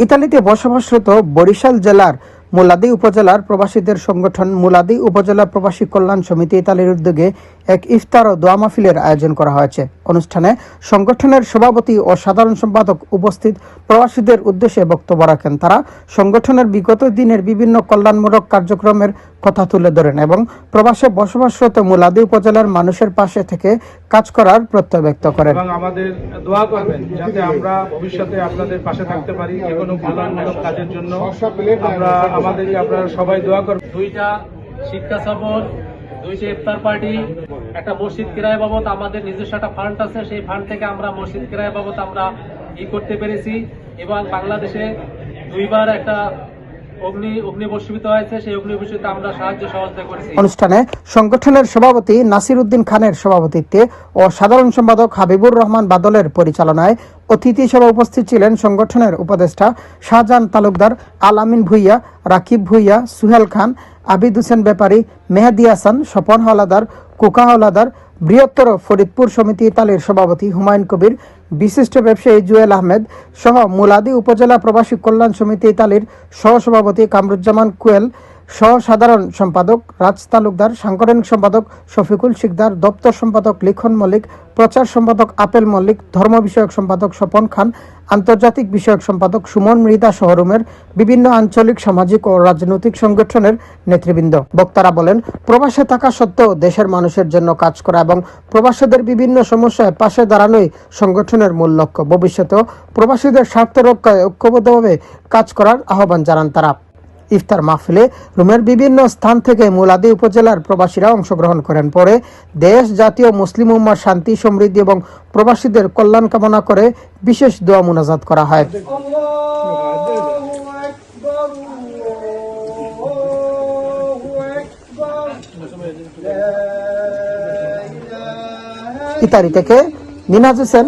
ইতালিতে বসবাসরত বরিশাল জেলার মুলাদি উপজেলার প্রবাসীদের সংগঠন মুলাদি উপজেলা প্রবাসী কল্যাণ সমিতি ইতালির উদ্যোগে এক ইফতার ও দোয়া মাহফিলের আয়োজন করা হয়েছে। অনুষ্ঠানে সংগঠনের সভাপতি ও সাধারণ সম্পাদক উপস্থিত প্রবাসীদের উদ্দেশ্যে বক্তব্য রাখেন। তারা সংগঠনের বিগত দিনের বিভিন্ন কল্যাণমূলক কার্যক্রমের কথা তুলে ধরেন এবং প্রবাসে বসবাসরত মুলাদি উপজেলার মানুষের পাশে থেকে কাজ করার প্রত্যয় ব্যক্ত করেন। এবং আমাদের দোয়া করবেন যাতে আমরা ভবিষ্যতে আপনাদের পাশে থাকতে পারি যে কোনো কল্যাণমূলক কাজের জন্য। আমাদেরকে আপনারা সবাই দোয়া করবেন। দুইটা শিক্ষা সফর, দুইটা ইফতার পার্টি, একটা মসজিদ কিরায় বাবদ আমাদের নিজস্ব একটা ফান্ড আছে, সেই ফান্ড থেকে আমরা মসজিদ কিরায় বাবদ আমরা করতে পেরেছি এবং বাংলাদেশে দুইবার একটা অগ্নিবর্ষিত হয়েছে, সেই অগ্নিবর্ষিতে আমরা সাহায্য সহযোগিতা করেছি। অনুষ্ঠানে সংগঠনের সভাপতি নাসির উদ্দিন খানের সভাপতিত্বে ও সাধারণ সম্পাদক হাবিবুর রহমান বাদলের পরিচালনায় অতিথি হিসেবে উপস্থিত ছিলেন সংগঠনের উপদেষ্টা শাহজাহান তালুকদার, আল আমিন ভুইয়া, রাকিব ভুইয়া, সুহেল খান, আবিদ হোসেন ব্যাপারী, মেহেদি হাসান, স্বপন হাওলাদার, কুকা হাওলাদার, বৃহত্তর ফরিদপুর সমিতি ইতালির সভাপতি হুমায়ুন কবির, বিশিষ্ট ব্যবসায়ী জুয়েল আহমেদ সহ মুলাদি উপজেলা প্রবাসী কল্যাণ সমিতি ইতালির সহসভাপতি কামরুজ্জামান কুয়েল, সহ সাধারণ সম্পাদক রাজ তালুকদার, সাংগঠনিক সম্পাদক শফিকুল শিকদার, দপ্তর সম্পাদক লিখন মল্লিক, প্রচার সম্পাদক আপেল মল্লিক, ধর্ম বিষয়ক সম্পাদক স্বপন খান, আন্তর্জাতিক বিষয়ক সম্পাদক সুমন মৃধা শহরুমের বিভিন্ন আঞ্চলিক সামাজিক ও রাজনৈতিক সংগঠনের নেতৃবৃন্দ। বক্তারা বলেন, প্রবাসে থাকা সত্ত্বেও দেশের মানুষের জন্য কাজ করা এবং প্রবাসীদের বিভিন্ন সমস্যায় পাশে দাঁড়ানোই সংগঠনের মূল লক্ষ্য। ভবিষ্যতেও প্রবাসীদের স্বার্থ রক্ষায় ঐক্যবদ্ধভাবে কাজ করার আহ্বান জানান তারা। ইফতার মাহফিলে রুমের বিভিন্ন স্থান থেকে মুলাদি উপজেলার প্রবাসীরা অংশগ্রহণ করেন। পরে দেশ, জাতীয় মুসলিম উম্মার শান্তি, সমৃদ্ধি এবং প্রবাসীদের কল্যাণ কামনা করে বিশেষ দোয়া মুনাজাত করা হয়। ইতালি থেকে নিনাজ হোসেন,